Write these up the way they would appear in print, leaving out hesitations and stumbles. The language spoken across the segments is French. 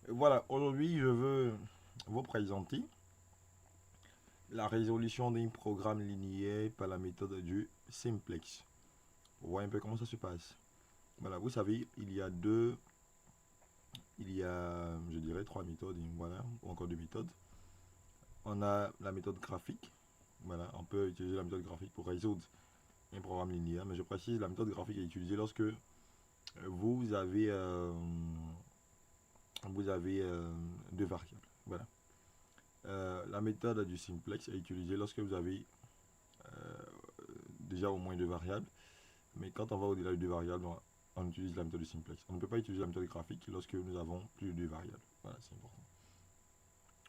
Voilà, aujourd'hui je veux vous présenter la résolution d'un programme linéaire par la méthode du simplex. On voit un peu comment ça se passe. Voilà, vous savez, je dirais, trois méthodes, voilà, ou encore deux méthodes. On a la méthode graphique. Voilà, on peut utiliser la méthode graphique pour résoudre un programme linéaire, mais je précise, la méthode graphique est utilisée lorsque vous avez, deux variables. Voilà. La méthode du simplex est utilisée lorsque vous avez déjà au moins deux variables, mais quand on va au-delà de deux variables, on utilise la méthode du simplex. On ne peut pas utiliser la méthode graphique lorsque nous avons plus de deux variables. Voilà, c'est important.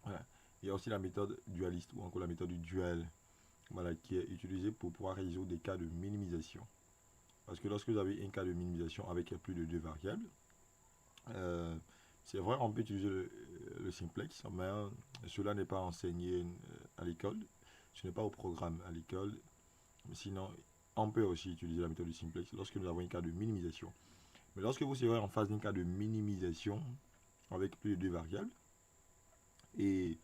Voilà. Il y a aussi la méthode dualiste ou encore la méthode du dual, voilà, qui est utilisée pour pouvoir résoudre des cas de minimisation. Parce que lorsque vous avez un cas de minimisation avec plus de deux variables, c'est vrai, on peut utiliser le simplex, mais cela n'est pas enseigné à l'école. Ce n'est pas au programme à l'école. Sinon, on peut aussi utiliser la méthode du simplex lorsque nous avons un cas de minimisation. Mais lorsque vous serez en phase d'un cas de minimisation avec plus de deux variables, et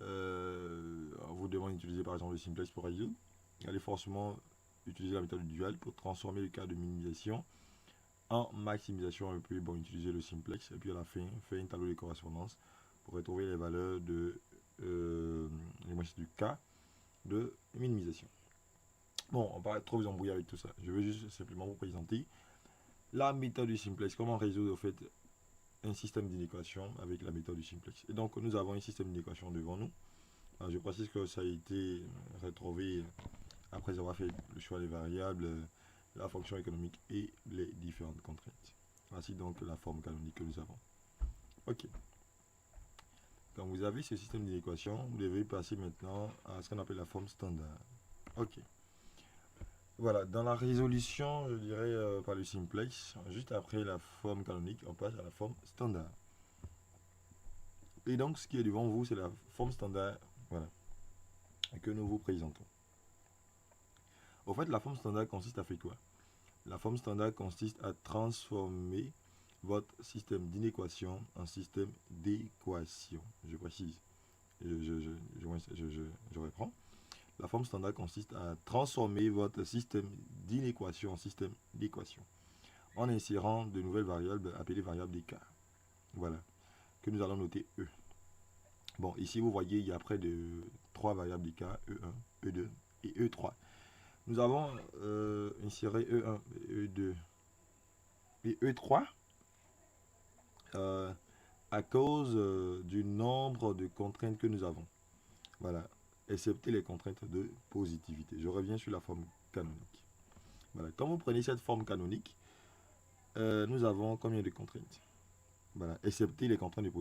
on vous demande d'utiliser par exemple le simplex pour résoudre, allez forcément utiliser la méthode du dual pour transformer le cas de minimisation en maximisation, et puis bon, utiliser le simplex, et puis à la fin, faire un tableau de correspondance pour retrouver les valeurs de du cas de minimisation. Bon, on va pas trop vous embrouiller avec tout ça. Je veux juste simplement vous présenter la méthode du simplex, comment résoudre au fait un système d'inéquation avec la méthode du simplex. Et donc, nous avons un système d'inéquation devant nous. Alors, je précise que ça a été retrouvé après avoir fait le choix des variables, la fonction économique et les différentes contraintes. Voici donc la forme canonique que nous avons. Ok. Quand vous avez ce système d'inéquation, vous devez passer maintenant à ce qu'on appelle la forme standard. Ok. Voilà, dans la résolution, je dirais par le simplex, juste après la forme canonique, on passe à la forme standard. Et donc, ce qui est devant vous, c'est la forme standard, voilà, que nous vous présentons. Au fait, la forme standard consiste à faire quoi? La forme standard consiste à transformer votre système d'inéquation en système d'équation. Je précise. Je reprends. La forme standard consiste à transformer votre système d'inéquation en système d'équation en insérant de nouvelles variables appelées variables d'écart. Voilà, que nous allons noter E. Bon, ici vous voyez, il y a près de 3 variables d'écart, E1, E2 et E3. Nous avons inséré E1, E2 et E3 à cause du nombre de contraintes que nous avons. Voilà, excepté les contraintes de positivité. Je reviens sur la forme canonique. Voilà, quand vous prenez cette forme canonique, nous avons combien de contraintes? Voilà, excepté les contraintes de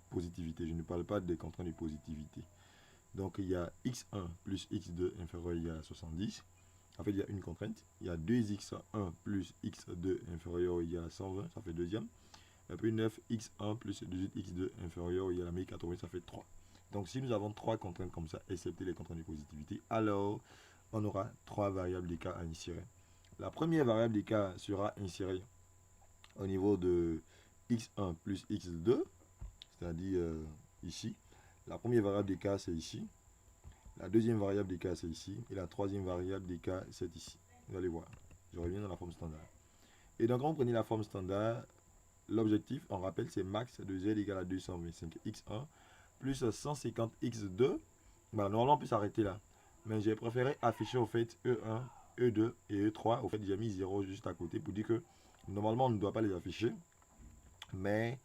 positivité. Je ne parle pas des contraintes de positivité. Donc, il y a x1 plus x2 inférieur ou égal à 70. En fait, il y a une contrainte. Il y a 2x1 plus x2 inférieur ou égal à 120. Ça fait deuxième. Et puis 9x1 plus 18x2 inférieur ou égal à 1080. Ça fait 3. Donc, si nous avons trois contraintes comme ça, excepté les contraintes de positivité, alors on aura trois variables d'écart à insérer. La première variable d'écart sera insérée au niveau de x1 plus x2, c'est-à-dire ici. La première variable d'écart, c'est ici. La deuxième variable d'écart, c'est ici. Et la troisième variable d'écart, c'est ici. Vous allez voir. Je reviens dans la forme standard. Et donc, quand vous prenez la forme standard, l'objectif, on rappelle, c'est max de z égale à 225x1 plus 150x2. Voilà, normalement, on peut s'arrêter là. Mais j'ai préféré afficher au fait E1, E2 et E3. Au fait, j'ai mis 0 juste à côté pour dire que normalement, on ne doit pas les afficher. Mais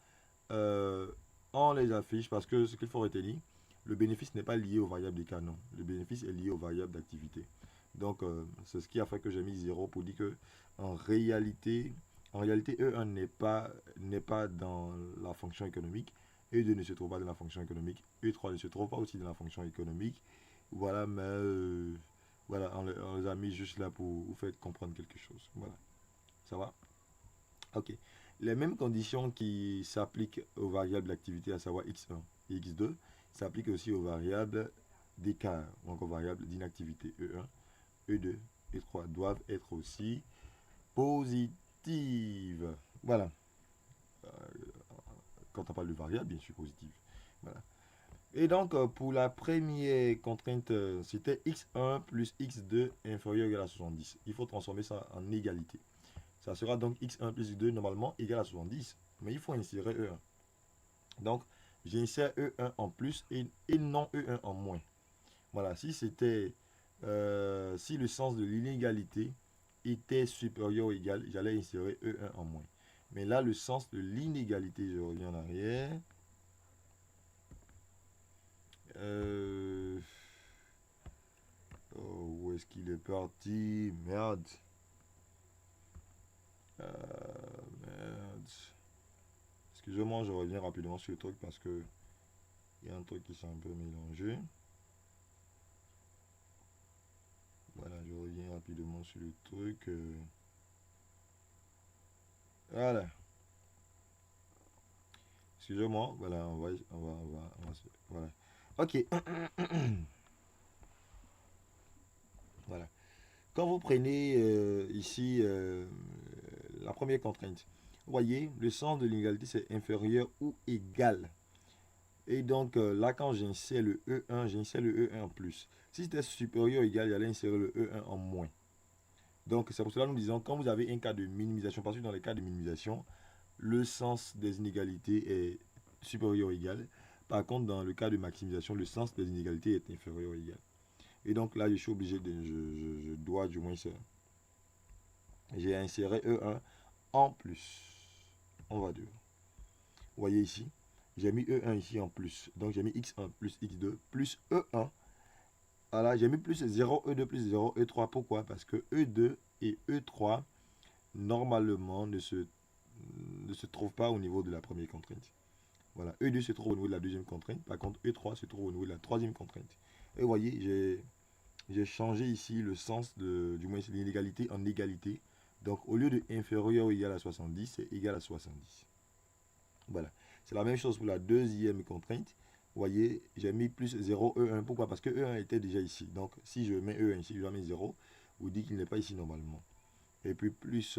on les affiche parce que ce qu'il faut retenir, le bénéfice n'est pas lié aux variables des canons. Le bénéfice est lié aux variables d'activité. Donc, c'est ce qui a fait que j'ai mis 0 pour dire que en réalité, E1 n'est pas dans la fonction économique. E2 ne se trouve pas dans la fonction économique. E3 ne se trouve pas aussi dans la fonction économique. Voilà, mais voilà, on les a mis juste là pour vous faire comprendre quelque chose. Voilà, ça va? Ok. Les mêmes conditions qui s'appliquent aux variables d'activité, à savoir x1 et et x2 s'applique aussi aux variables d'écart, ou encore variables d'inactivité. E1, E2, E3 doivent être aussi positives. Voilà. Quand on parle de variables, bien sûr positives. Voilà. Et donc, pour la première contrainte, c'était x1 plus x2 inférieur ou égal à 70. Il faut transformer ça en égalité. Ça sera donc x1 plus x2 normalement égal à 70. Mais il faut insérer E1. Donc, j'insère E1 en plus et non E1 en moins. Voilà, si c'était... si le sens de l'inégalité était supérieur ou égal, j'allais insérer E1 en moins. Mais là, le sens de l'inégalité, je reviens en arrière. Oh, où est-ce qu'il est parti? Merde. Merde. Excusez-moi, je reviens rapidement sur le truc parce que il y a un truc qui s'est un peu mélangé. Voilà, je reviens rapidement sur le truc. Voilà. Excusez-moi, voilà, voilà. Ok. Voilà. Quand vous prenez ici la première contrainte, vous voyez, le sens de l'inégalité, c'est inférieur ou égal. Et donc là, quand j'insère le E1, j'insère le E1 en plus. Si c'était supérieur ou égal, j'allais insérer le E1 en moins. Donc c'est pour cela que nous disons, quand vous avez un cas de minimisation, parce que dans les cas de minimisation, le sens des inégalités est supérieur ou égal. Par contre, dans le cas de maximisation, le sens des inégalités est inférieur ou égal. Et donc là, je suis obligé de... Je dois du moins ça. J'ai inséré E1 en plus. On va dire. Vous voyez ici, j'ai mis E1 ici en plus. Donc j'ai mis X1 plus X2 plus E1. Voilà, j'ai mis plus 0, E2 plus 0, E3. Pourquoi? Parce que E2 et E3, normalement, ne se trouvent pas au niveau de la première contrainte. Voilà, E2 se trouve au niveau de la deuxième contrainte. Par contre, E3 se trouve au niveau de la troisième contrainte. Et vous voyez, j'ai changé ici le sens du moins l'inégalité en égalité. Donc, au lieu de inférieur ou égal à 70, c'est égal à 70. Voilà. C'est la même chose pour la deuxième contrainte. Vous voyez, j'ai mis plus 0, E1. Pourquoi? Parce que E1 était déjà ici. Donc, si je mets E1 ici, je dois mettre 0. Vous dites qu'il n'est pas ici normalement. Et puis, plus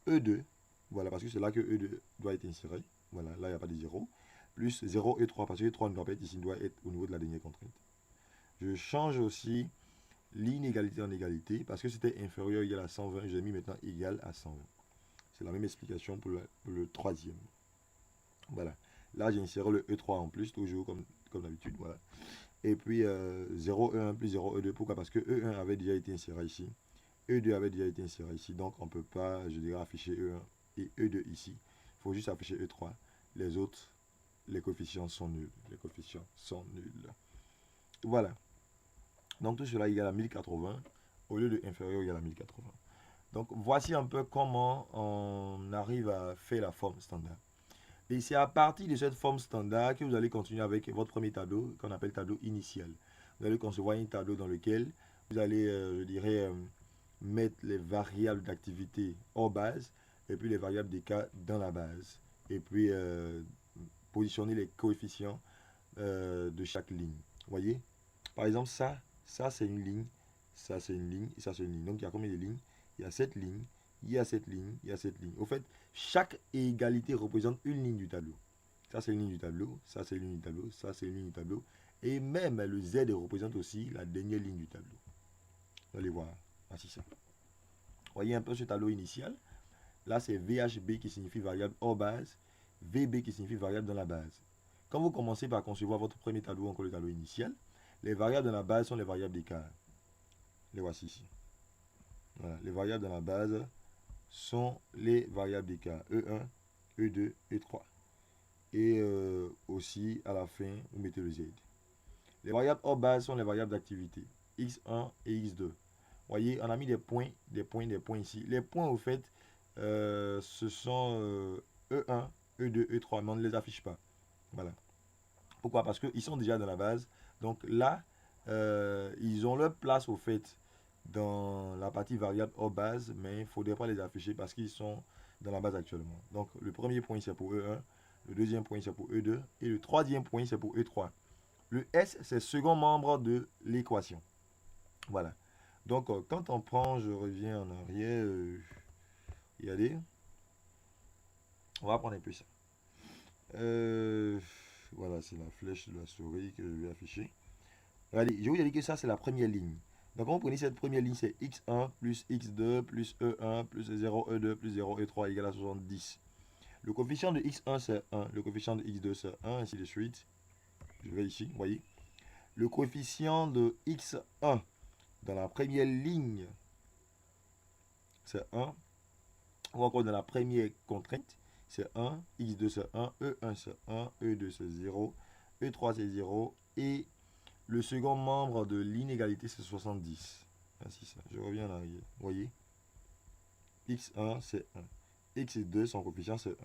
E2. Voilà, parce que c'est là que E2 doit être inséré. Voilà, là, il n'y a pas de 0. Plus 0, E3, parce que E3 ne doit pas être ici, il doit être au niveau de la dernière contrainte. Je change aussi l'inégalité en égalité, parce que c'était inférieur ou égal à 120, j'ai mis maintenant égal à 120. C'est la même explication pour le troisième. Voilà. Là, j'ai inséré le E3 en plus, toujours comme d'habitude. Voilà. Et puis 0, E1 plus 0, E2. Pourquoi? Parce que E1 avait déjà été inséré ici. E2 avait déjà été inséré ici. Donc, on ne peut pas, je dirais, afficher E1 et E2 ici. Il faut juste afficher E3. Les autres, les coefficients sont nuls. Les coefficients sont nuls. Voilà. Donc, tout cela égale à 1080 au lieu de inférieur égal à 1080. Donc, voici un peu comment on arrive à faire la forme standard. Et c'est à partir de cette forme standard que vous allez continuer avec votre premier tableau, qu'on appelle tableau initial. Vous allez concevoir un tableau dans lequel vous allez, je dirais, mettre les variables d'activité hors base et puis les variables d'écart dans la base. Et puis, positionner les coefficients de chaque ligne. Vous voyez? Par exemple, ça c'est une ligne, ça c'est une ligne, et ça c'est une ligne. Donc, il y a combien de lignes? Il y a cette ligne, il y a cette ligne, il y a cette ligne. Au fait, chaque égalité représente une ligne du tableau. Ça, c'est une ligne du tableau, ça, c'est une ligne du tableau, ça, c'est une ligne du tableau. Et même le Z représente aussi la dernière ligne du tableau. Vous allez voir. Voici ça. Voyez un peu ce tableau initial. Là, c'est VHB qui signifie variable hors base, VB qui signifie variable dans la base. Quand vous commencez par concevoir votre premier tableau, encore le tableau initial, les variables dans la base sont les variables d'écart. Les voici ici. Voilà. Les variables dans la base sont les variables d'écart. E1, E2, E3. Et aussi, à la fin, vous mettez le Z. Les variables hors base sont les variables d'activité. X1 et X2. Vous voyez, on a mis des points ici. Les points, au fait, ce sont E1, E2, E3, mais on ne les affiche pas. Voilà. Pourquoi? Parce qu'ils sont déjà dans la base. Donc là, ils ont leur place, au fait, dans la partie variable hors base, mais il ne faudrait pas les afficher parce qu'ils sont dans la base actuellement. Donc le premier point, c'est pour E1. Le deuxième point, c'est pour E2. Et le troisième point, c'est pour E3. Le S, c'est le second membre de l'équation. Voilà. Donc, quand on prend, je reviens en arrière. Regardez. On va prendre un peu ça. Voilà, c'est la flèche de la souris que je vais afficher. Regardez, je vous ai dit que ça, c'est la première ligne. Donc, quand vous prenez cette première ligne, c'est x1 plus x2 plus e1 plus e0, e2 plus 0, e3 égale à 70. Le coefficient de x1, c'est 1. Le coefficient de x2, c'est 1, ainsi de suite. Je vais ici, vous voyez. Le coefficient de x1 dans la première ligne, c'est 1. Ou encore dans la première contrainte, c'est 1. x2, c'est 1. e1, c'est 1. e2, c'est 0. e3, c'est 0. Et le second membre de l'inégalité, c'est 70. Ainsi ça. Je reviens en arrière. Vous voyez, x1, c'est 1. x2, son coefficient, c'est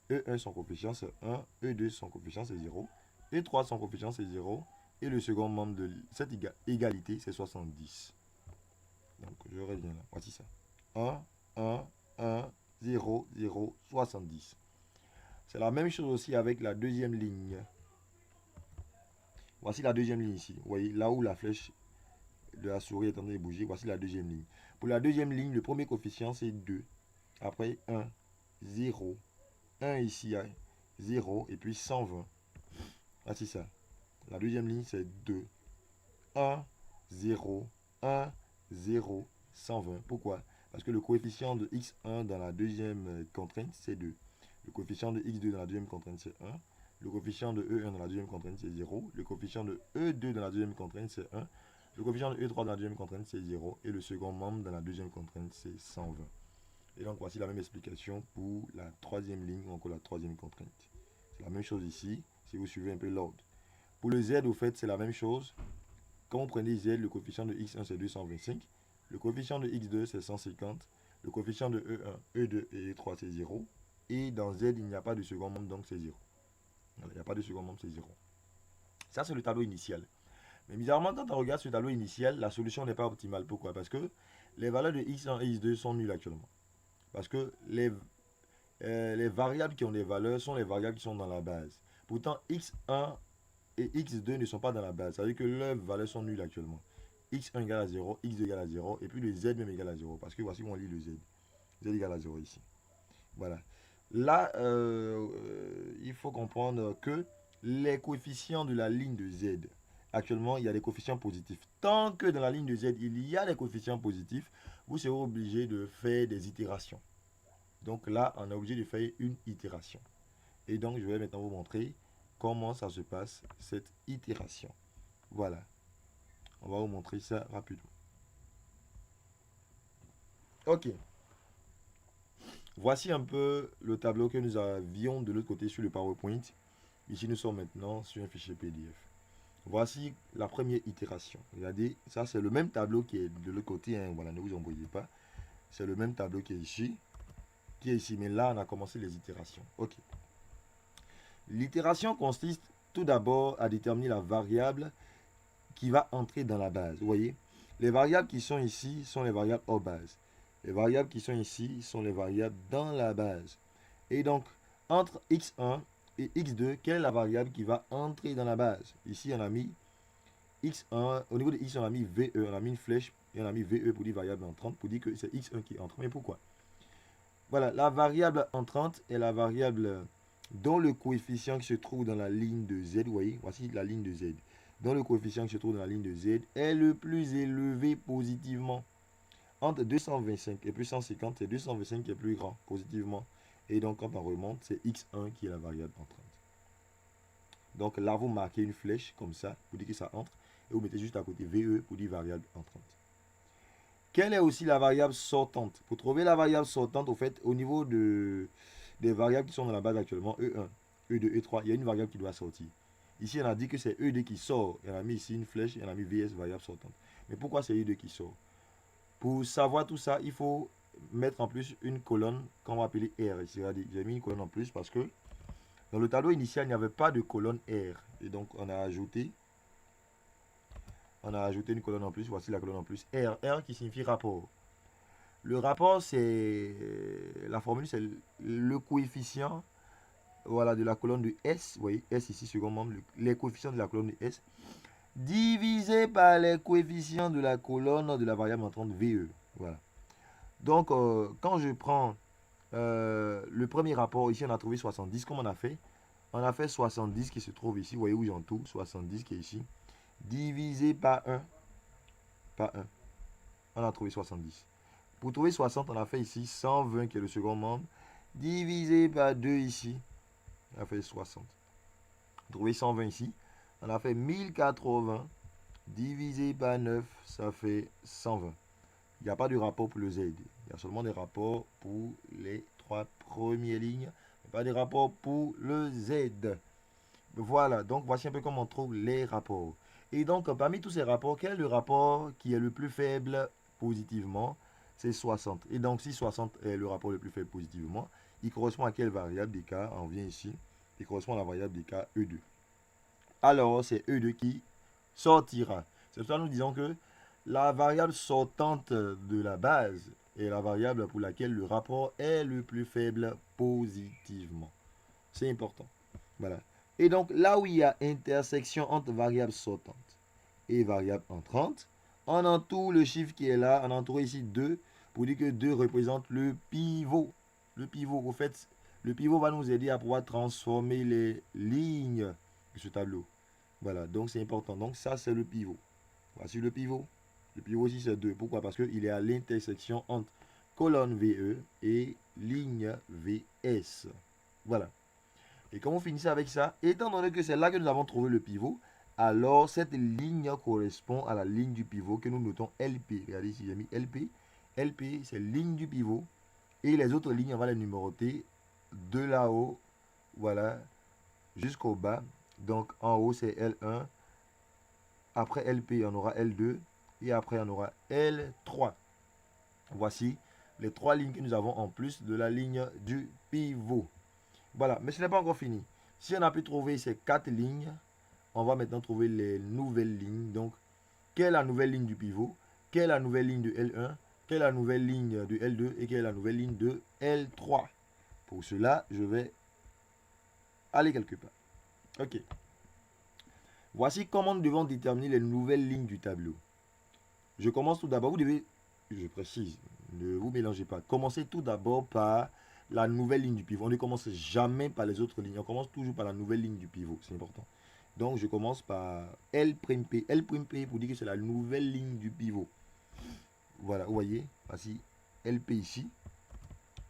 1. e1, son coefficient, c'est 1. e2, son coefficient, c'est 0. e3, son coefficient, c'est 0. Et le second membre de cette égalité, c'est 70. Donc, je reviens là. Voici ça. 1, 1, 1, 0, 0, 70. C'est la même chose aussi avec la deuxième ligne. Voici la deuxième ligne ici. Vous voyez, là où la flèche de la souris est en train de bouger, voici la deuxième ligne. Pour la deuxième ligne, le premier coefficient, c'est 2. Après, 1, 0. 1 ici, 0. Et puis 120. Voici ça. La deuxième ligne, c'est 2. 1, 0, 1, 0, 120. Pourquoi? Parce que le coefficient de x1 dans la deuxième contrainte, c'est 2. Le coefficient de x2 dans la deuxième contrainte, c'est 1. Le coefficient de E1 dans la deuxième contrainte, c'est 0. Le coefficient de E2 dans la deuxième contrainte, c'est 1. Le coefficient de E3 dans la deuxième contrainte, c'est 0. Et le second membre dans la deuxième contrainte, c'est 120. Et donc, voici la même explication pour la troisième ligne ou encore la troisième contrainte. C'est la même chose ici, si vous suivez un peu l'ordre. Pour le Z, au fait, c'est la même chose. Quand vous prenez Z, le coefficient de x1, c'est 225. Le coefficient de x2, c'est 150. Le coefficient de E1, E2 et E3, c'est 0. Et dans Z, il n'y a pas de second membre, donc c'est 0. Il n'y a pas de second membre, c'est 0. Ça, c'est le tableau initial. Mais bizarrement, quand on regarde ce tableau initial, la solution n'est pas optimale. Pourquoi? Parce que les valeurs de x1 et x2 sont nulles actuellement. Parce que les variables qui ont des valeurs sont les variables qui sont dans la base. Pourtant, x1 et x2 ne sont pas dans la base. Ça veut dire que leurs valeurs sont nulles actuellement. x1 égale à 0, x2 égale à 0, et puis le z même égale à 0. Parce que voici où on lit le z. Z égale à 0 ici. Voilà. Là, il faut comprendre que les coefficients de la ligne de z, actuellement, il y a des coefficients positifs. Tant que dans la ligne de z, il y a des coefficients positifs, vous serez obligé de faire des itérations. Donc là, on est obligé de faire une itération. Et donc, je vais maintenant vous montrer comment ça se passe, cette itération. Voilà. On va vous montrer ça rapidement. Ok. Voici un peu le tableau que nous avions de l'autre côté sur le PowerPoint. Ici, nous sommes maintenant sur un fichier PDF. Voici la première itération. Regardez, ça c'est le même tableau qui est de l'autre côté. Hein. Voilà, ne vous embrouillez pas. C'est le même tableau qui est ici. Mais là, on a commencé les itérations. Ok. L'itération consiste tout d'abord à déterminer la variable qui va entrer dans la base. Vous voyez, les variables qui sont ici sont les variables hors base. Les variables qui sont ici sont les variables dans la base. Et donc, entre x1 et x2, quelle est la variable qui va entrer dans la base? Ici, on a mis x1, au niveau de x, on a mis VE, on a mis une flèche et on a mis VE pour dire variable entrante, pour dire que c'est x1 qui entre. Mais pourquoi? Voilà, la variable entrante est la variable dont le coefficient qui se trouve dans la ligne de z, vous voyez, voici la ligne de z, dont le coefficient qui se trouve dans la ligne de z est le plus élevé positivement. Entre 225 et plus 150, c'est 225 qui est plus grand positivement. Et donc, quand on remonte, c'est x1 qui est la variable entrante. Donc là, vous marquez une flèche comme ça pour dire que ça entre. Et vous mettez juste à côté VE pour dire variable entrante. Quelle est aussi la variable sortante? Pour trouver la variable sortante, au fait, au niveau des variables qui sont dans la base actuellement, E1, E2, E3, il y a une variable qui doit sortir. Ici, on a dit que c'est E2 qui sort. Et on a mis ici une flèche et on a mis VS, variable sortante. Mais pourquoi c'est E2 qui sort? Pour savoir tout ça, il faut mettre en plus une colonne qu'on va appeler R. J'ai mis une colonne en plus parce que dans le tableau initial, il n'y avait pas de colonne R. Et donc, on a ajouté une colonne en plus. Voici la colonne en plus. R. R qui signifie rapport. Le rapport, c'est la formule, c'est le coefficient voilà, de la colonne de S, vous voyez, S ici, second membre, les coefficients de la colonne de S, divisé par les coefficients de la colonne de la variable entrante VE. Voilà. Donc, quand je prends le premier rapport, ici, on a trouvé 70. Comment on a fait? On a fait 70 qui se trouve ici. Vous voyez où j'entoure? 70 qui est ici. Divisé par 1. Par 1. On a trouvé 70. Pour trouver 60, on a fait ici 120 qui est le second membre. Divisé par 2 ici. On a fait 60. Trouver 120 ici. On a fait 1080. Divisé par 9, ça fait 120. Il n'y a pas de rapport pour le Z. Il y a seulement des rapports pour les 3 premières lignes. Pas de rapport pour le Z. Voilà, donc voici un peu comment on trouve les rapports. Et donc, parmi tous ces rapports, quel est le rapport qui est le plus faible positivement? C'est 60. Et donc, si 60 est le rapport le plus faible positivement, il correspond à quelle variable d'ék? On vient ici. Il correspond à la variable d'ék E2. Alors, c'est E2 qui sortira. C'est pour ça que nous disons que la variable sortante de la base est la variable pour laquelle le rapport est le plus faible positivement. C'est important. Voilà. Et donc, là où il y a intersection entre variable sortante et variable entrante, on entoure le chiffre qui est là, on entoure ici 2 pour dire que 2 représente le pivot. Le pivot, au fait, le pivot va nous aider à pouvoir transformer les lignes de ce tableau. Voilà, donc c'est important. Donc ça, c'est le pivot. Voici le pivot. Le pivot ici, c'est 2. Pourquoi? Parce qu'il est à l'intersection entre colonne VE et ligne VS. Voilà. Et comme on finissait avec ça, étant donné que c'est là que nous avons trouvé le pivot, alors cette ligne correspond à la ligne du pivot que nous notons LP. Regardez ici, j'ai mis LP. LP, c'est ligne du pivot. Et les autres lignes, on va les numéroter de là-haut, voilà, jusqu'au bas. Donc en haut, c'est L1. Après LP, on aura L2. Et après, on aura L3. Voici les 3 lignes que nous avons en plus de la ligne du pivot. Voilà, mais ce n'est pas encore fini. Si on a pu trouver ces 4 lignes, on va maintenant trouver les nouvelles lignes. Donc, quelle est la nouvelle ligne du pivot? Quelle est la nouvelle ligne de L1? Quelle est la nouvelle ligne de L2? Et quelle est la nouvelle ligne de L3? Pour cela, je vais aller quelque part. Ok. Voici comment nous devons déterminer les nouvelles lignes du tableau. Je commence tout d'abord. Vous devez, je précise, ne vous mélangez pas. Commencez tout d'abord par la nouvelle ligne du pivot. On ne commence jamais par les autres lignes. On commence toujours par la nouvelle ligne du pivot. C'est important. Donc, je commence par L'P. L'P pour dire que c'est la nouvelle ligne du pivot. Voilà, vous voyez. Voici Lp ici.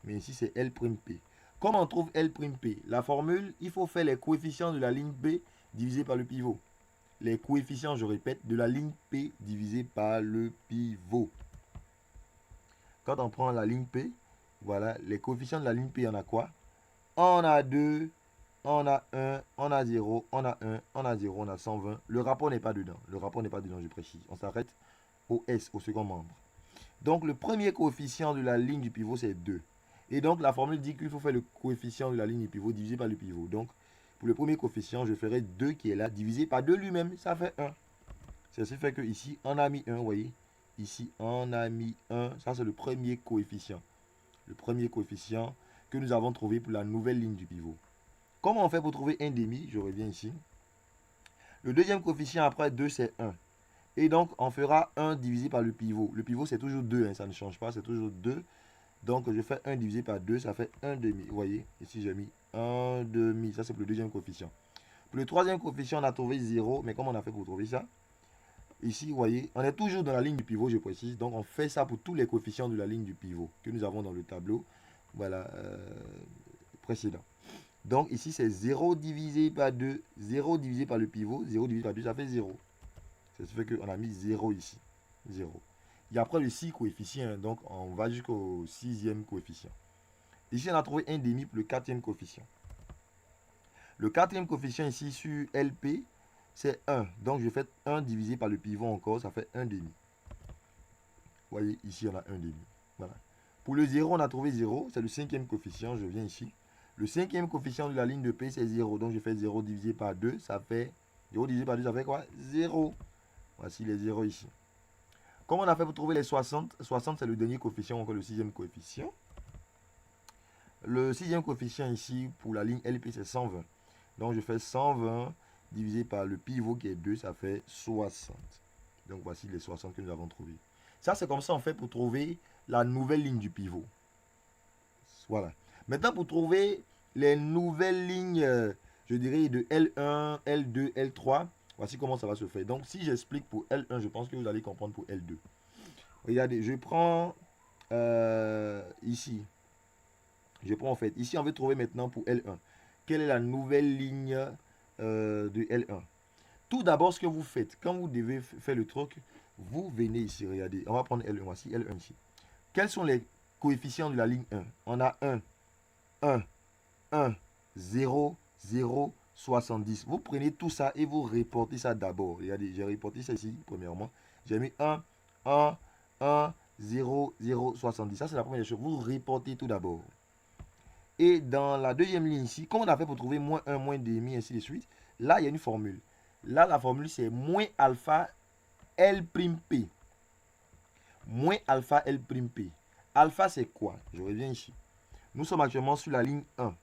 Mais ici, c'est L'P. Comment on trouve L'P? La formule, il faut faire les coefficients de la ligne P divisé par le pivot. Les coefficients, je répète, de la ligne P divisé par le pivot. Quand on prend la ligne P, voilà, les coefficients de la ligne P, on a quoi? On a 2, on a 1, on a 0, on a 1, on a 0, on a 120. Le rapport n'est pas dedans. Le rapport n'est pas dedans, je précise. On s'arrête au S, au second membre. Donc, le premier coefficient de la ligne du pivot, c'est 2. Et donc, la formule dit qu'il faut faire le coefficient de la ligne du pivot divisé par le pivot. Donc, pour le premier coefficient, je ferai 2 qui est là, divisé par 2 lui-même. Ça fait 1. C'est ce qui fait que ici, on a mis 1, vous voyez. Ici, on a mis 1. Ça, c'est le premier coefficient. Le premier coefficient que nous avons trouvé pour la nouvelle ligne du pivot. Comment on fait pour trouver 1 demi? Je reviens ici. Le deuxième coefficient après 2, c'est 1. Et donc, on fera 1 divisé par le pivot. Le pivot, c'est toujours 2, hein, ça ne change pas, c'est toujours 2. Donc, je fais 1 divisé par 2, ça fait 1 demi. Vous voyez, ici, j'ai mis 1 demi. Ça, c'est pour le deuxième coefficient. Pour le troisième coefficient, on a trouvé 0. Mais comment on a fait pour trouver ça? Ici, vous voyez, on est toujours dans la ligne du pivot, je précise. Donc, on fait ça pour tous les coefficients de la ligne du pivot que nous avons dans le tableau. Voilà, précédent. Donc, ici, c'est 0 divisé par 2. 0 divisé par le pivot. 0 divisé par 2, ça fait 0. C'est ce qui fait qu'on a mis 0 ici. 0. Et après le 6 coefficients, donc on va jusqu'au 6e coefficient. Ici, on a trouvé 1 demi pour le 4e coefficient. Le 4e coefficient ici sur LP, c'est 1. Donc, je fais 1 divisé par le pivot encore, ça fait 1 demi. Vous voyez, ici, on a 1 demi. Voilà. Pour le 0, on a trouvé 0. C'est le 5e coefficient. Je viens ici. Le 5e coefficient de la ligne de P, c'est 0. Donc, je fais 0 divisé par 2. Ça fait 0 divisé par 2, ça fait quoi? 0. Voici les 0 ici. Comment on a fait pour trouver les 60? 60, c'est le dernier coefficient, encore le 6e coefficient. Le sixième coefficient ici pour la ligne LP, c'est 120. Donc, je fais 120 divisé par le pivot qui est 2, ça fait 60. Donc, voici les 60 que nous avons trouvés. Ça, c'est comme ça, on fait pour trouver la nouvelle ligne du pivot. Voilà. Maintenant, pour trouver les nouvelles lignes, je dirais, de L1, L2, L3, voici comment ça va se faire. Donc, si j'explique pour L1, je pense que vous allez comprendre pour L2. Regardez, je prends ici. Je prends en fait, ici, on veut trouver maintenant pour L1. Quelle est la nouvelle ligne de L1? Tout d'abord, ce que vous faites, quand vous devez faire le truc, vous venez ici, regardez. On va prendre L1, voici L1 ici. Quels sont les coefficients de la ligne 1? On a 1, 1, 1, 0, 0, 70. Vous prenez tout ça et vous reportez ça d'abord. Regardez, j'ai reporté ça ici, premièrement. J'ai mis 1, 1, 1, 0, 0, 70. Ça, c'est la première chose. Vous reportez tout d'abord. Et dans la deuxième ligne ici, comment on a fait pour trouver moins 1, moins demi, ainsi de suite? Là, il y a une formule. Là, la formule, c'est moins alpha L'P. Moins alpha L'P. Alpha, c'est quoi? Je reviens ici. Nous sommes actuellement sur la ligne 1.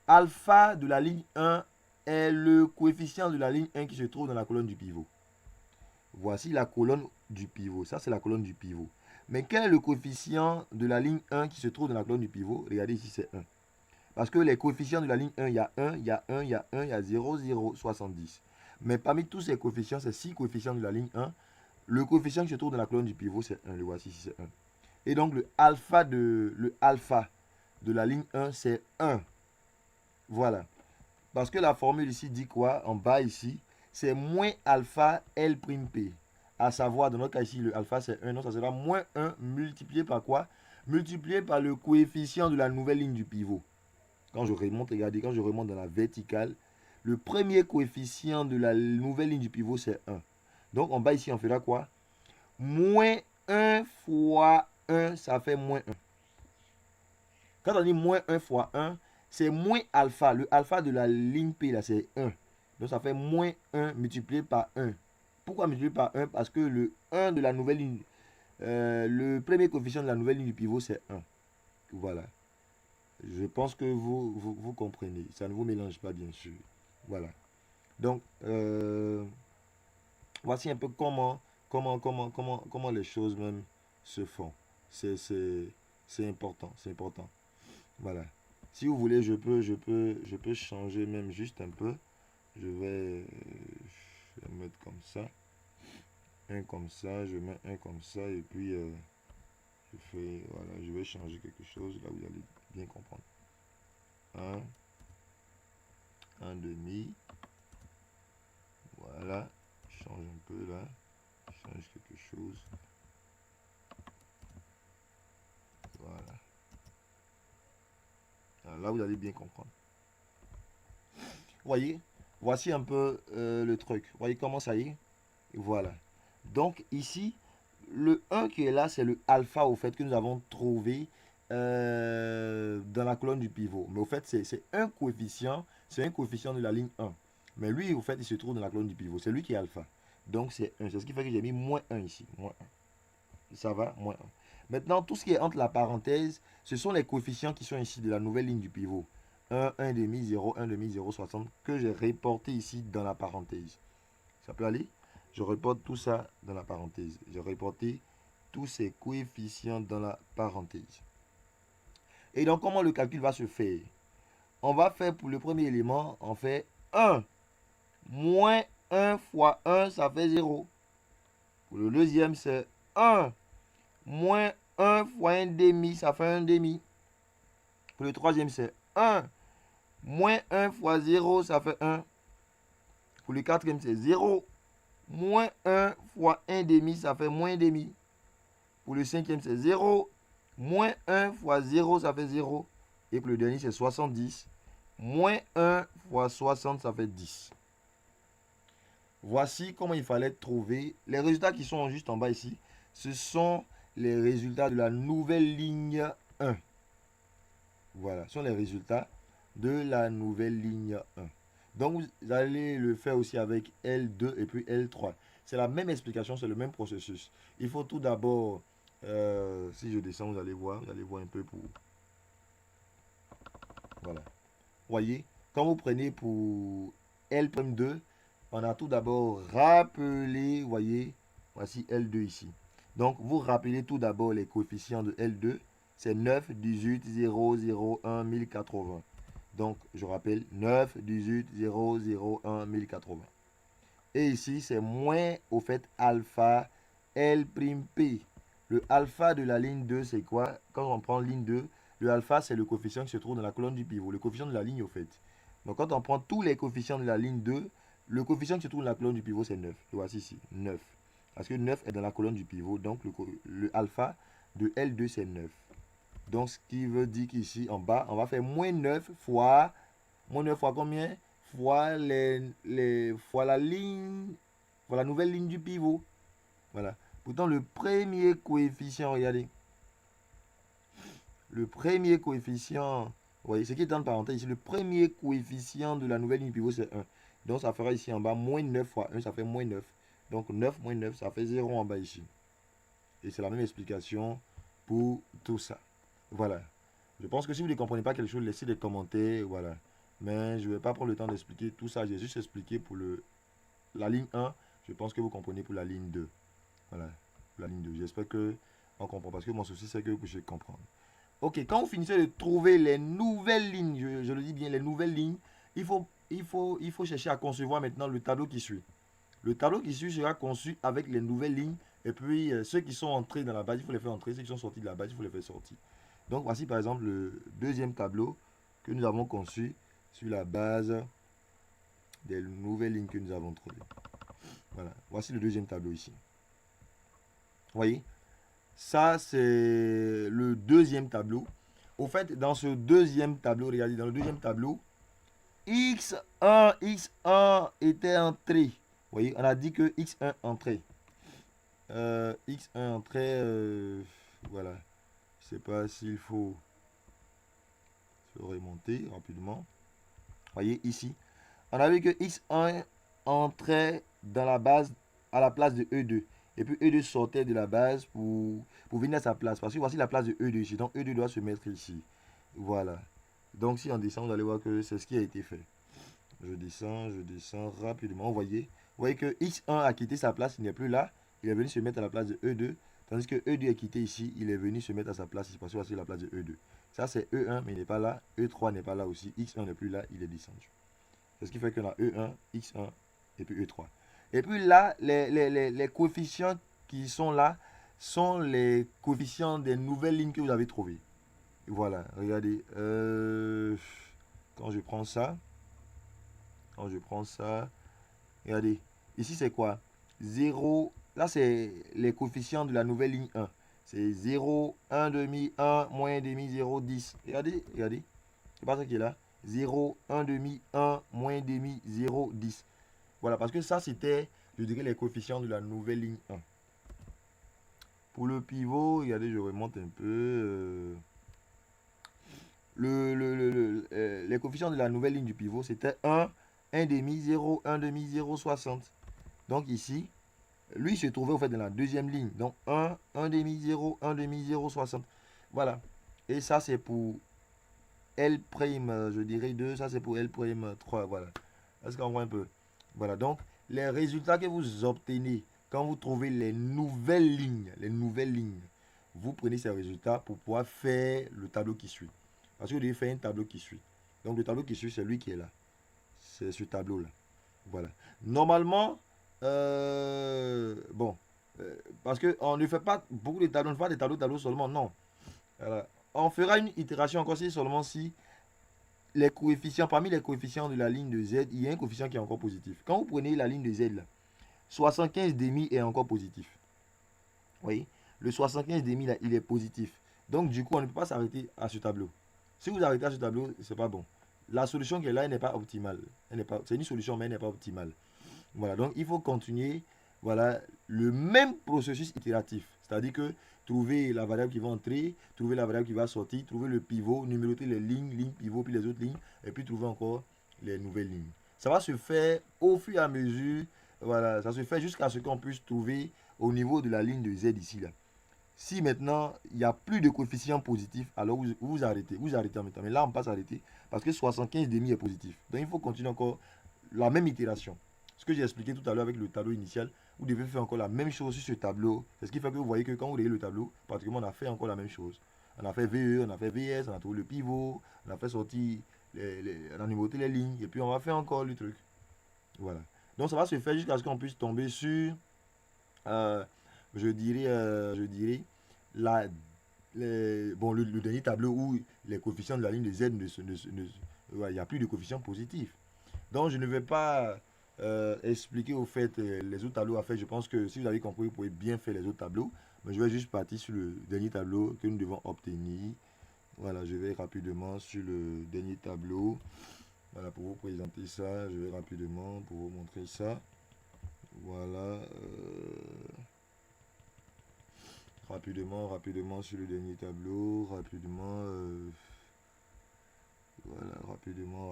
Alpha de la ligne 1 est le coefficient de la ligne 1 qui se trouve dans la colonne du pivot. Voici la colonne du pivot. Ça, c'est la colonne du pivot. Mais quel est le coefficient de la ligne 1 qui se trouve dans la colonne du pivot? Regardez ici, c'est 1. Parce que les coefficients de la ligne 1, il y a 1, il y a 1, il y a 1, il y a 0, 0, 70. Mais parmi tous ces coefficients, ces 6 coefficients de la ligne 1, le coefficient qui se trouve dans la colonne du pivot, c'est 1. Le voici ici, c'est 1. Et donc, le alpha de la ligne 1, c'est 1. Voilà. Parce que la formule ici dit quoi? En bas ici, c'est moins alpha L'P. À savoir, dans notre cas ici, le alpha c'est 1. Donc, ça sera moins 1 multiplié par quoi? Multiplié par le coefficient de la nouvelle ligne du pivot. Quand je remonte, regardez, quand je remonte dans la verticale, le premier coefficient de la nouvelle ligne du pivot, c'est 1. Donc, en bas ici, on fera quoi? Moins 1 fois 1, ça fait moins 1. Quand on dit moins 1 fois 1, c'est moins alpha. Le alpha de la ligne P, là, c'est 1. Donc, ça fait moins 1 multiplié par 1. Pourquoi multiplié par 1? Parce que le 1 de la nouvelle ligne, le premier coefficient de la nouvelle ligne du pivot, c'est 1. Voilà. Je pense que vous comprenez. Ça ne vous mélange pas, bien sûr. Voilà. Donc, voici un peu comment les choses même se font. C'est important. C'est important. Voilà. Si vous voulez, je peux changer même juste un peu. Je vais mettre comme ça. Un comme ça. Je mets un comme ça. Et puis, voilà, je vais changer quelque chose. Là, vous allez bien comprendre. 1 demi. Voilà. Je change un peu là. Je change quelque chose. Voilà. Alors là, vous allez bien comprendre. Voyez, voici un peu le truc. Voyez comment ça y est. Voilà. Donc ici, le 1 qui est là, c'est le alpha au fait que nous avons trouvé dans la colonne du pivot. Mais au fait, c'est un coefficient. C'est un coefficient de la ligne 1. Mais lui, au fait, il se trouve dans la colonne du pivot. C'est lui qui est alpha. Donc c'est 1. C'est ce qui fait que j'ai mis moins 1 ici. Moins 1. Ça va? Moins 1. Maintenant, tout ce qui est entre la parenthèse, ce sont les coefficients qui sont ici de la nouvelle ligne du pivot. 1, 1 demi, 0, 1 demi, 0, 60 que j'ai reporté ici dans la parenthèse. Ça peut aller? Je reporte tout ça dans la parenthèse. J'ai reporté tous ces coefficients dans la parenthèse. Et donc, comment le calcul va se faire? On va faire pour le premier élément, on fait 1. Moins 1 fois 1, ça fait 0. Pour le deuxième, c'est 1. Moins 1 fois 1 demi, ça fait 1 demi. Pour le troisième, c'est 1. Moins 1 fois 0, ça fait 1. Pour le quatrième, c'est 0. Moins 1 fois 1 demi, ça fait moins 1 demi. Pour le cinquième, c'est 0. Moins 1 fois 0, ça fait 0. Et pour le dernier, c'est 70. Moins 1 fois 60, ça fait 10. Voici comment il fallait trouver les résultats qui sont juste en bas ici. Ce sont les résultats de la nouvelle ligne 1. Voilà, ce sont les résultats de la nouvelle ligne 1. Donc, vous allez le faire aussi avec L2 et puis L3. C'est la même explication, c'est le même processus. Il faut tout d'abord, si je descends, vous allez voir un peu pour Voilà. Voyez, quand vous prenez pour L'2, on a tout d'abord rappelé, voyez, voici L2 ici. Donc, vous rappelez tout d'abord les coefficients de L2, c'est 9, 18, 0, 0, 1, 1080. Donc, je rappelle 9, 18, 0, 0, 1, 1080. Et ici, c'est moins, au fait, alpha L'P. Le alpha de la ligne 2, c'est quoi? Quand on prend ligne 2, le alpha, c'est le coefficient qui se trouve dans la colonne du pivot, le coefficient de la ligne, au fait. Donc, quand on prend tous les coefficients de la ligne 2, le coefficient qui se trouve dans la colonne du pivot, c'est 9. Le voici ici, 9. Parce que 9 est dans la colonne du pivot, donc le alpha de L2, c'est 9. Donc, ce qui veut dire qu'ici, en bas, on va faire moins 9 fois, combien? Fois fois la ligne, fois la nouvelle ligne du pivot. Voilà. Pourtant, le premier coefficient, regardez. Le premier coefficient, vous voyez, ce qui est en parenthèse ici, le premier coefficient de la nouvelle ligne pivot, c'est 1. Donc, ça fera ici en bas moins 9 fois 1, ça fait moins 9. Donc, 9 moins 9, ça fait 0 en bas ici. Et c'est la même explication pour tout ça. Voilà. Je pense que si vous ne comprenez pas quelque chose, laissez des commentaires. Voilà. Mais je ne vais pas prendre le temps d'expliquer tout ça. J'ai juste expliqué pour la ligne 1. Je pense que vous comprenez pour la ligne 2. Voilà. La ligne 2. J'espère que on comprend. Parce que mon souci, c'est que vous puissiez comprendre. Ok. Quand vous finissez de trouver les nouvelles lignes, je le dis bien, les nouvelles lignes, il faut chercher à concevoir maintenant le tableau qui suit. Le tableau qui suit sera conçu avec les nouvelles lignes. Et puis, ceux qui sont entrés dans la base, il faut les faire entrer. Ceux qui sont sortis de la base, il faut les faire sortir. Donc, voici par exemple le deuxième tableau que nous avons conçu sur la base des nouvelles lignes que nous avons trouvées. Voilà. Voici le deuxième tableau ici. Vous voyez? Ça, c'est le deuxième tableau. Au fait, dans ce deuxième tableau, regardez, dans le deuxième tableau, X1 était entré. Vous voyez, on a dit que X1 entrait. X1 entrait, voilà. Je ne sais pas s'il faut se remonter rapidement. Vous voyez ici, on a vu que X1 entrait dans la base à la place de E2. Et puis E2 sortait de la base pour venir à sa place. Parce que voici la place de E2 ici. Donc E2 doit se mettre ici. Voilà. Donc si on descend, vous allez voir que c'est ce qui a été fait. Je descends rapidement. Vous voyez que X1 a quitté sa place, il n'est plus là. Il est venu se mettre à la place de E2. Tandis que E2 est quitté ici, il est venu se mettre à sa place ici. Parce que voici la place de E2. Ça c'est E1, mais il n'est pas là. E3 n'est pas là aussi. X1 n'est plus là, il est descendu. C'est ce qui fait qu'on a E1, X1 et puis E3. Et puis là, les coefficients qui sont là sont les coefficients des nouvelles lignes que vous avez trouvées. Voilà, regardez. Quand je prends ça, regardez. Ici, c'est quoi? 0. Là, c'est les coefficients de la nouvelle ligne 1. C'est 0, 1 demi, 1, moins 1 demi, 0, 10. Regardez. C'est pas ça qui est là. 0, 1 demi, 1, moins 1 demi, 0, 10. Voilà, parce que ça, c'était, je dirais, les coefficients de la nouvelle ligne 1. Pour le pivot, regardez, je remonte un peu. Les coefficients de la nouvelle ligne du pivot, c'était 1, 1 demi, 0, 1 demi, 0, 60. Donc ici, lui se trouvait au fait dans la deuxième ligne. Donc 1, 1 demi, 0, 1 demi, 0, 60. Voilà. Et ça, c'est pour L', je dirais 2. Ça, c'est pour L', 3. Voilà. Est-ce qu'on voit un peu? Voilà. Donc, les résultats que vous obtenez quand vous trouvez les nouvelles lignes, vous prenez ces résultats pour pouvoir faire le tableau qui suit. Parce que vous devez faire un tableau qui suit. Donc, le tableau qui suit, c'est lui qui est là. C'est ce tableau-là. Voilà. Normalement, bon, parce qu'on ne fait pas beaucoup de tableaux, on ne fait pas des tableaux seulement, non. Voilà. On fera une itération encore si seulement si les coefficients, parmi les coefficients de la ligne de Z, il y a un coefficient qui est encore positif. Quand vous prenez la ligne de Z, là, 75 demi est encore positif. Vous voyez, le 75 demi, là, il est positif. Donc, du coup, on ne peut pas s'arrêter à ce tableau. Si vous arrêtez à ce tableau, c'est pas bon. La solution qui est là, elle n'est pas optimale. C'est une solution, mais elle n'est pas optimale. Voilà, donc il faut continuer, voilà, le même processus itératif. C'est-à-dire que trouver la variable qui va entrer, trouver la variable qui va sortir, trouver le pivot, numéroter les lignes pivot, puis les autres lignes, et puis trouver encore les nouvelles lignes. Ça va se faire au fur et à mesure, voilà, ça se fait jusqu'à ce qu'on puisse trouver au niveau de la ligne de Z ici, là. Si maintenant, il n'y a plus de coefficient positif, alors vous arrêtez. Vous arrêtez en même temps. Mais là, on passe à arrêter parce que 75,5 est positif. Donc, il faut continuer encore la même itération. Ce que j'ai expliqué tout à l'heure avec le tableau initial, vous devez faire encore la même chose sur ce tableau. C'est ce qui fait que vous voyez que quand vous voyez le tableau, pratiquement, on a fait encore la même chose. On a fait VE, on a fait VS, on a trouvé le pivot, on a fait sortir, on a numéroté les lignes, et puis on va faire encore le truc. Voilà. Donc, ça va se faire jusqu'à ce qu'on puisse tomber sur euh, je dirais bon, le dernier tableau où les coefficients de la ligne de Z ouais, il n'y a plus de coefficients positifs. Donc, je ne vais pas expliquer au fait les autres tableaux à faire. Je pense que si vous avez compris, vous pouvez bien faire les autres tableaux. Mais je vais juste partir sur le dernier tableau que nous devons obtenir. Voilà, je vais rapidement sur le dernier tableau. Voilà, pour vous présenter ça, je vais rapidement pour vous montrer ça. Voilà. Rapidement sur le dernier tableau. Voilà, rapidement,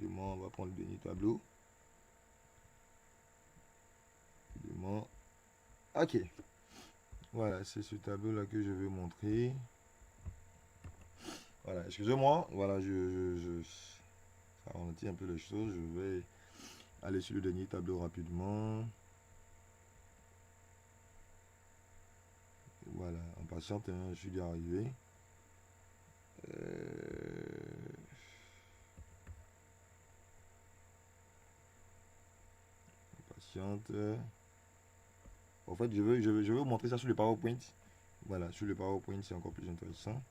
on va prendre le dernier tableau. Rapidement. Ok. Voilà, c'est ce tableau-là que je vais montrer. Voilà, excusez-moi. Voilà, ça ralentit un peu les choses. Je vais aller sur le dernier tableau rapidement. Voilà, en patiente, hein, je suis déjà arrivé. Patiente. En fait, je veux vous montrer ça sur le PowerPoint. Voilà, sur le PowerPoint, c'est encore plus intéressant.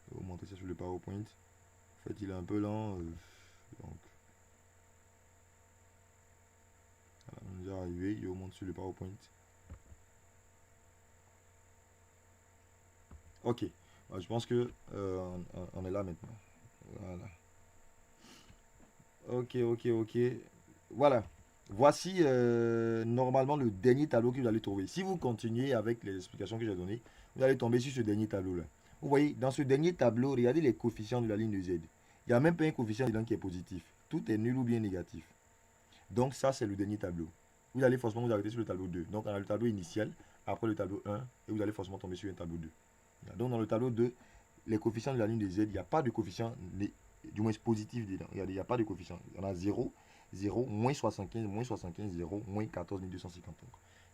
Je vais vous montrer ça sur le PowerPoint. En fait, il est un peu lent. Donc, voilà, on est déjà arrivé. Je vous montre sur le PowerPoint. Ok. Voilà, je pense que on est là maintenant. Voilà. Ok. Voilà. Voici normalement le dernier tableau que vous allez trouver. Si vous continuez avec les explications que j'ai données, vous allez tomber sur ce dernier tableau-là. Vous voyez, dans ce dernier tableau, regardez les coefficients de la ligne de Z. Il n'y a même pas un coefficient dedans qui est positif. Tout est nul ou bien négatif. Donc ça, c'est le dernier tableau. Vous allez forcément vous arrêter sur le tableau 2. Donc on a le tableau initial, après le tableau 1, et vous allez forcément tomber sur un tableau 2. Donc dans le tableau 2, les coefficients de la ligne de Z, il n'y a pas de coefficient, du moins positif dedans. Regardez, il n'y a pas de coefficient. Il y en a 0, 0, moins 75, 0, moins 14 250.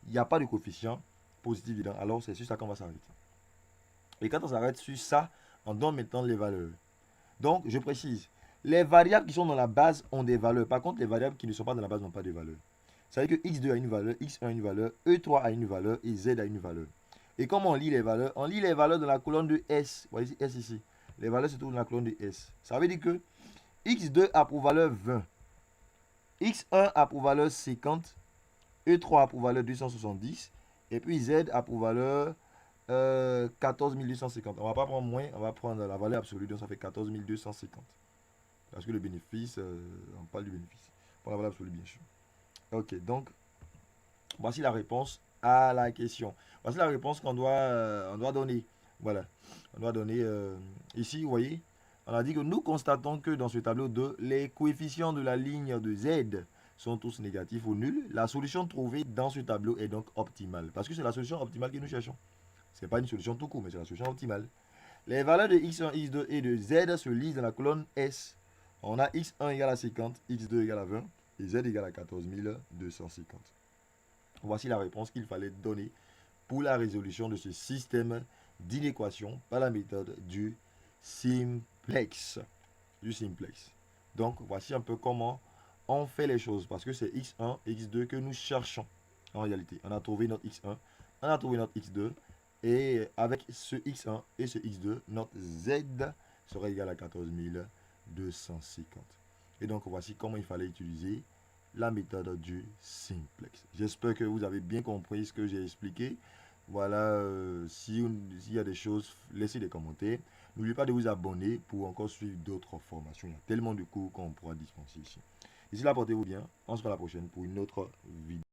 Il n'y a pas de coefficient positif dedans. Alors c'est sur ça qu'on va s'arrêter. Et quand on s'arrête sur ça, on donne maintenant les valeurs. Donc, je précise, les variables qui sont dans la base ont des valeurs. Par contre, les variables qui ne sont pas dans la base n'ont pas de valeur. Ça veut dire que x2 a une valeur, x1 a une valeur, e3 a une valeur et z a une valeur. Et comment on lit les valeurs? On lit les valeurs dans la colonne de S. Vous voyez S ici. Les valeurs se trouvent dans la colonne de S. Ça veut dire que x2 a pour valeur 20, x1 a pour valeur 50, e3 a pour valeur 270, et puis z a pour valeur 14 250. On ne va pas prendre moins, on va prendre la valeur absolue, donc ça fait 14 250. Parce que le bénéfice, on parle du bénéfice. Pour la valeur absolue, bien sûr. Ok, donc, voici la réponse à la question. Voici la réponse on doit donner. Voilà. On doit donner ici, vous voyez, on a dit que nous constatons que dans ce tableau 2, les coefficients de la ligne de Z sont tous négatifs ou nuls. La solution trouvée dans ce tableau est donc optimale. Parce que c'est la solution optimale que nous cherchons. Ce n'est pas une solution tout court, mais c'est la solution optimale. Les valeurs de x1, x2 et de z se lisent dans la colonne S. On a x1 égale à 50, x2 égale à 20 et z égale à 14 250. Voici la réponse qu'il fallait donner pour la résolution de ce système d'inéquation par la méthode du simplex. Donc, voici un peu comment on fait les choses parce que c'est x1, x2 que nous cherchons en réalité. On a trouvé notre x1, on a trouvé notre x2 et avec ce x1 et ce x2, notre z sera égal à 14 250. Et donc, voici comment il fallait utiliser la méthode du simplex. J'espère que vous avez bien compris ce que j'ai expliqué. Voilà, s'il y a des choses, laissez des commentaires. N'oubliez pas de vous abonner pour encore suivre d'autres formations. Il y a tellement de cours qu'on pourra dispenser ici. D'ici là, portez-vous bien. On se voit la prochaine pour une autre vidéo.